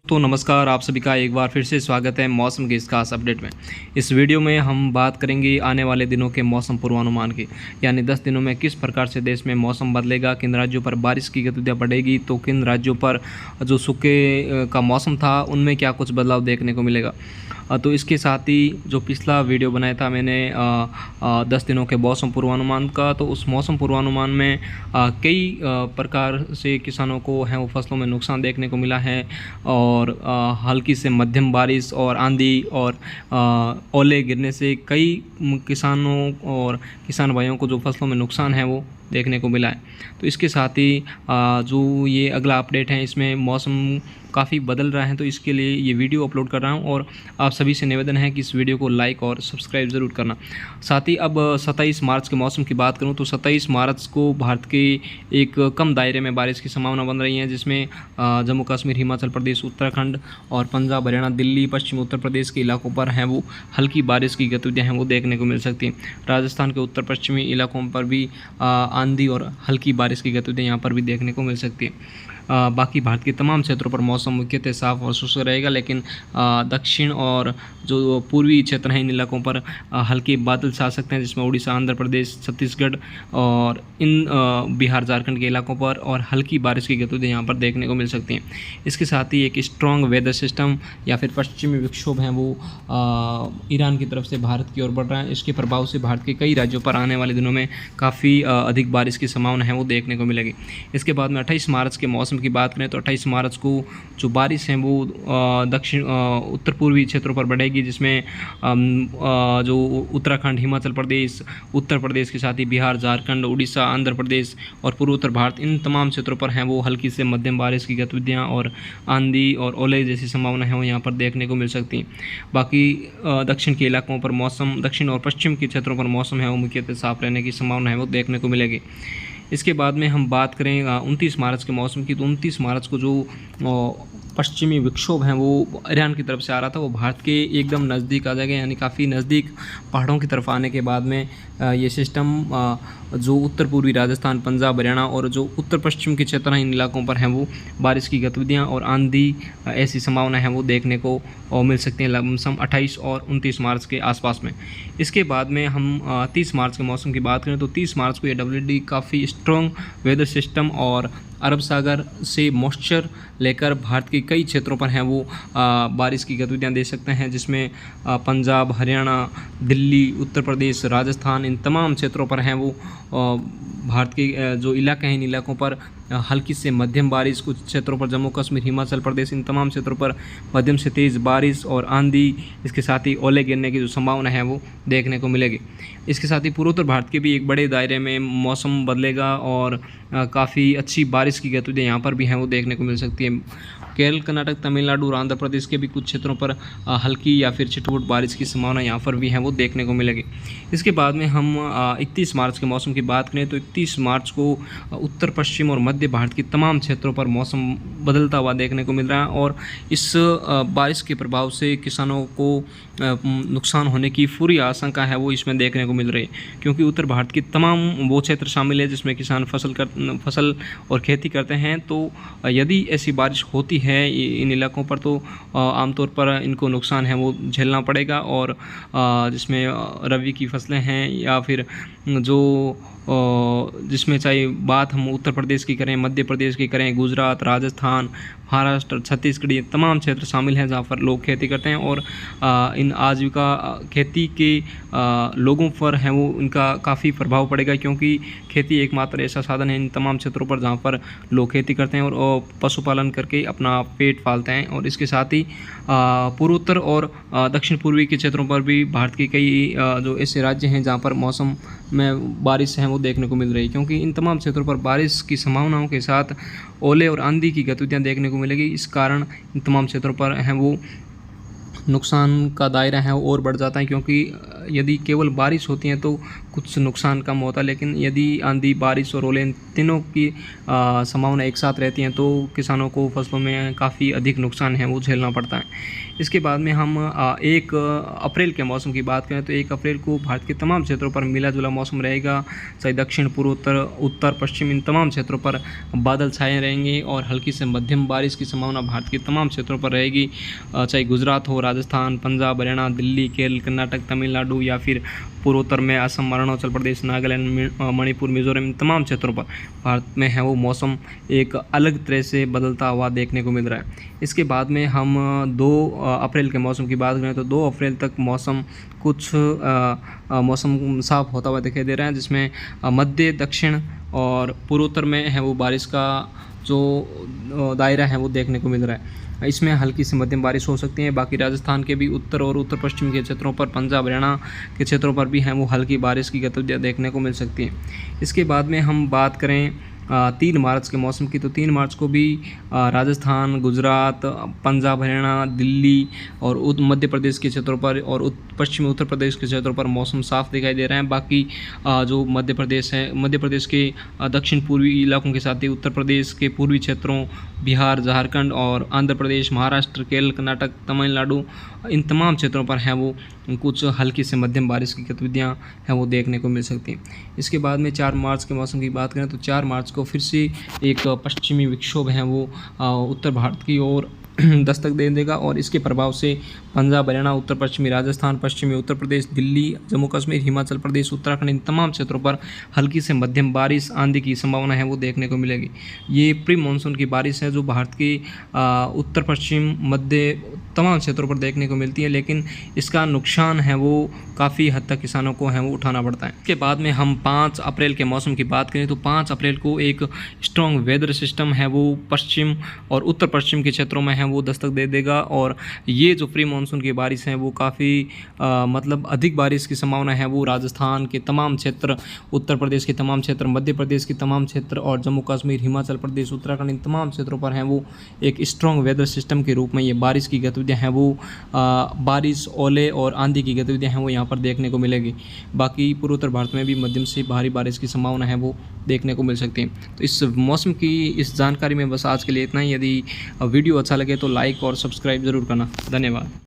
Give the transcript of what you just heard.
तो नमस्कार, आप सभी का एक बार फिर से स्वागत है मौसम के इस खास अपडेट में। इस वीडियो में हम बात करेंगे आने वाले दिनों के मौसम पूर्वानुमान की, यानी 10 दिनों में किस प्रकार से देश में मौसम बदलेगा, किन राज्यों पर बारिश की गतिविधियाँ बढ़ेगी तो किन राज्यों पर जो सूखे का मौसम था उनमें क्या कुछ बदलाव देखने को मिलेगा। तो इसके साथ ही जो पिछला वीडियो बनाया था मैंने 10 दिनों के मौसम पूर्वानुमान का, तो उस मौसम पूर्वानुमान में कई प्रकार से किसानों को है वो फसलों में नुकसान देखने को मिला है और हल्की से मध्यम बारिश और आंधी और ओले गिरने से कई किसानों और किसान भाइयों को जो फसलों में नुकसान है वो देखने को मिला है। तो इसके साथ ही जो ये अगला अपडेट है इसमें मौसम काफ़ी बदल रहा है, तो इसके लिए ये वीडियो अपलोड कर रहा हूँ और आप सभी से निवेदन है कि इस वीडियो को लाइक और सब्सक्राइब ज़रूर करना। साथ ही अब 27 मार्च के मौसम की बात करूँ तो 27 मार्च को भारत के एक कम दायरे में बारिश की संभावना बन रही है, जिसमें जम्मू कश्मीर, हिमाचल प्रदेश, उत्तराखंड और पंजाब, हरियाणा, दिल्ली, पश्चिम उत्तर प्रदेश के इलाकों पर हैं वो हल्की बारिश की गतिविधियाँ हैं वो देखने को मिल सकती हैं। राजस्थान के उत्तर पश्चिमी इलाकों पर भी आंधी और हल्की बारिश की गतिविधियाँ यहाँ पर भी देखने को मिल सकती है। बाकी भारत के तमाम क्षेत्रों पर मौसम मुख्यतः साफ और शुष्क रहेगा, लेकिन दक्षिण और जो पूर्वी क्षेत्र हैं इन इलाकों पर हल्के बादल छा सकते हैं, जिसमें उड़ीसा, आंध्र प्रदेश, छत्तीसगढ़ और इन बिहार, झारखंड के इलाकों पर और हल्की बारिश की गतिविधियाँ यहाँ पर देखने को मिल सकती हैं। इसके साथ ही एक स्ट्रॉन्ग वेदर सिस्टम या फिर पश्चिमी विक्षोभ हैं वो ईरान की तरफ से भारत की ओर बढ़ रहा है। इसके प्रभाव से भारत के कई राज्यों पर आने वाले दिनों में काफ़ी अधिक बारिश की संभावना है वो देखने को मिलेगी। इसके बाद में 28 मार्च के मौसम की बात करें तो 28 मार्च को जो बारिश है वो दक्षिण उत्तर पूर्वी क्षेत्रों पर बढ़ेगी, जिसमें जो उत्तराखंड, हिमाचल प्रदेश, उत्तर प्रदेश के साथ ही बिहार, झारखंड, उड़ीसा, आंध्र प्रदेश और पूर्वोत्तर भारत इन तमाम क्षेत्रों पर हैं वो हल्की से मध्यम बारिश की गतिविधियाँ और आंधी और ओले जैसी संभावना है वो यहाँ पर देखने को मिल सकती हैं। बाकी दक्षिण के इलाकों पर मौसम, दक्षिण और पश्चिम के क्षेत्रों पर मौसम है वो मुख्यतः साफ रहने की संभावना है वो देखने को मिलेगी। इसके बाद में हम बात करें 29 मार्च के मौसम की, तो 29 मार्च को जो पश्चिमी विक्षोभ हैं वो ईरान की तरफ से आ रहा था वो भारत के एकदम नज़दीक आ जाएगा, यानी काफ़ी नज़दीक पहाड़ों की तरफ आने के बाद में ये सिस्टम जो उत्तर पूर्वी राजस्थान, पंजाब, हरियाणा और जो उत्तर पश्चिम के क्षेत्र हैं इन इलाकों पर हैं वो बारिश की गतिविधियाँ और आंधी ऐसी संभावना है वो देखने को मिल सकती हैं लमसम 28 और 29 मार्च के आसपास में। इसके बाद में हम 30 मार्च के मौसम की बात करें तो 30 मार्च को ये WD काफ़ी स्ट्रॉन्ग वेदर सिस्टम और अरब सागर से मॉइस्चर लेकर भारत के कई क्षेत्रों पर हैं वो बारिश की गतिविधियाँ दे सकते हैं, जिसमें पंजाब, हरियाणा, दिल्ली, उत्तर प्रदेश, राजस्थान इन तमाम क्षेत्रों पर हैं वो भारत के जो इलाके हैं इन इलाकों पर हल्की से मध्यम बारिश, कुछ क्षेत्रों पर जम्मू कश्मीर, हिमाचल प्रदेश इन तमाम क्षेत्रों पर मध्यम से तेज़ बारिश और आंधी, इसके साथ ही ओले गिरने की जो संभावना है वो देखने को मिलेगी। इसके साथ ही पूर्वोत्तर भारत के भी एक बड़े दायरे में मौसम बदलेगा और काफ़ी अच्छी बारिश की गतिविधियाँ यहाँ पर भी हैं वो देखने को मिल सकती है। केरल, कर्नाटक, तमिलनाडु और आंध्र प्रदेश के भी कुछ क्षेत्रों पर हल्की या फिर छिटपुट बारिश की संभावना यहाँ पर भी है वो देखने को मिलेगी। इसके बाद में हम 31 मार्च के मौसम की बात करें तो 31 मार्च को उत्तर पश्चिम और मध्य भारत के तमाम क्षेत्रों पर मौसम बदलता हुआ देखने को मिल रहा है और इस बारिश के प्रभाव से किसानों को नुकसान होने की पूरी आशंका है वो इसमें देखने को मिल रही है, क्योंकि उत्तर भारत के तमाम वो क्षेत्र शामिल है जिसमें किसान फसल और खेती करते हैं। तो यदि ऐसी बारिश होती है इन इलाकों पर तो आमतौर पर इनको नुकसान है वो झेलना पड़ेगा, और जिसमें रबी की फसलें हैं या फिर जो जिसमें चाहे बात हम उत्तर प्रदेश की करें, मध्य प्रदेश की करें, गुजरात, राजस्थान, महाराष्ट्र, छत्तीसगढ़ ये तमाम क्षेत्र शामिल हैं जहाँ पर लोग खेती करते हैं और इन आजीविका खेती के लोगों पर हैं वो इनका काफ़ी प्रभाव पड़ेगा, क्योंकि खेती एकमात्र ऐसा साधन है इन तमाम क्षेत्रों पर जहाँ पर लोग खेती करते हैं और पशुपालन करके अपना पेट पालते हैं। और इसके साथ ही पूर्वोत्तर और दक्षिण पूर्वी के क्षेत्रों पर भी भारत के कई जो ऐसे राज्य हैं जहाँ पर मौसम में बारिश है वो देखने को मिल रही है, क्योंकि इन तमाम क्षेत्रों पर बारिश की संभावनाओं के साथ ओले और आंधी की गतिविधियाँ देखने को मिलेगी। इस कारण इन तमाम क्षेत्रों पर हैं वो नुकसान का दायरा है और बढ़ जाता है, क्योंकि यदि केवल बारिश होती है तो कुछ नुकसान कम होता है, लेकिन यदि आंधी, बारिश और ओले इन तीनों की संभावना एक साथ रहती हैं तो किसानों को फसलों में काफ़ी अधिक नुकसान है वो झेलना पड़ता है। इसके बाद में हम 1 अप्रैल के मौसम की बात करें तो 1 अप्रैल को भारत के तमाम क्षेत्रों पर मिला जुला मौसम रहेगा। चाहे दक्षिण, पूर्व, उत्तर, पश्चिम, इन तमाम क्षेत्रों पर बादल छाए रहेंगे और हल्की से मध्यम बारिश की संभावना भारत के तमाम क्षेत्रों पर रहेगी। चाहे गुजरात हो, राजस्थान, पंजाब, हरियाणा, दिल्ली, केरल, कर्नाटक, तमिलनाडु या फिर पूर्वोत्तर में असम, अरुणाचल प्रदेश, नागालैंड, मणिपुर, मिजोरम, इन तमाम क्षेत्रों पर भारत में है वो मौसम एक अलग तरह से बदलता हुआ देखने को मिल रहा है। इसके बाद में हम 2 अप्रैल के मौसम की बात करें तो 2 अप्रैल तक मौसम कुछ मौसम साफ होता हुआ दिखाई दे रहा है, जिसमें मध्य, दक्षिण और पूर्वोत्तर में है वो बारिश का जो दायरा है वो देखने को मिल रहा है। इसमें हल्की से मध्यम बारिश हो सकती है। बाकी राजस्थान के भी उत्तर और उत्तर पश्चिम के क्षेत्रों पर, पंजाब, हरियाणा के क्षेत्रों पर भी हैं वो हल्की बारिश की गतिविधियाँ देखने को मिल सकती हैं। इसके बाद में हम बात करें 3 मार्च के मौसम की तो 3 मार्च को भी राजस्थान, गुजरात, पंजाब, हरियाणा, दिल्ली और मध्य प्रदेश के क्षेत्रों पर और पश्चिमी उत्तर प्रदेश के क्षेत्रों पर मौसम साफ दिखाई दे रहे हैं। बाकी जो मध्य प्रदेश है, मध्य प्रदेश के दक्षिण पूर्वी इलाकों के साथ ही उत्तर प्रदेश के पूर्वी क्षेत्रों, बिहार, झारखंड और आंध्र प्रदेश, महाराष्ट्र, केरल, कर्नाटक, तमिलनाडु, इन तमाम क्षेत्रों पर हैं वो कुछ हल्की से मध्यम बारिश की गतिविधियाँ हैं वो देखने को मिल सकती हैं। इसके बाद में 4 मार्च के मौसम की बात करें तो 4 मार्च को फिर से एक पश्चिमी विक्षोभ है वो उत्तर भारत की ओर दस्तक दे देगा और इसके प्रभाव से पंजाब, हरियाणा, उत्तर पश्चिमी राजस्थान, पश्चिमी उत्तर प्रदेश, दिल्ली, जम्मू कश्मीर, हिमाचल प्रदेश, उत्तराखंड, इन तमाम क्षेत्रों पर हल्की से मध्यम बारिश, आंधी की संभावना है वो देखने को मिलेगी। ये प्री मानसून की बारिश है जो भारत के उत्तर पश्चिम, मध्य तमाम क्षेत्रों पर देखने को मिलती है, लेकिन इसका नुकसान है वो काफ़ी हद तक किसानों को है वो उठाना पड़ता है। इसके बाद में हम 5 अप्रैल के मौसम की बात करें तो 5 अप्रैल को एक स्ट्रॉन्ग वेदर सिस्टम है वो पश्चिम और उत्तर पश्चिम के क्षेत्रों में है वो दस्तक दे देगा और ये जो प्री मानसून की बारिश है वो काफ़ी मतलब अधिक बारिश की संभावना है वो राजस्थान के तमाम क्षेत्र, उत्तर प्रदेश के तमाम क्षेत्र, मध्य प्रदेश के तमाम क्षेत्र और जम्मू कश्मीर, हिमाचल प्रदेश, उत्तराखंड, इन तमाम क्षेत्रों पर हैं वो एक स्ट्रॉन्ग वेदर सिस्टम के रूप में ये बारिश की गतिविधियाँ हैं वो बारिश, ओले और आंधी की गतिविधियाँ हैं वो यहाँ पर देखने को मिलेगी। बाकी पूर्वोत्तर भारत में भी मध्यम से भारी बारिश की संभावना है वो देखने को मिल सकती है। तो इस मौसम की इस जानकारी में बस आज के लिए इतना ही। यदि वीडियो अच्छा लगे तो लाइक और सब्सक्राइब ज़रूर करना। धन्यवाद।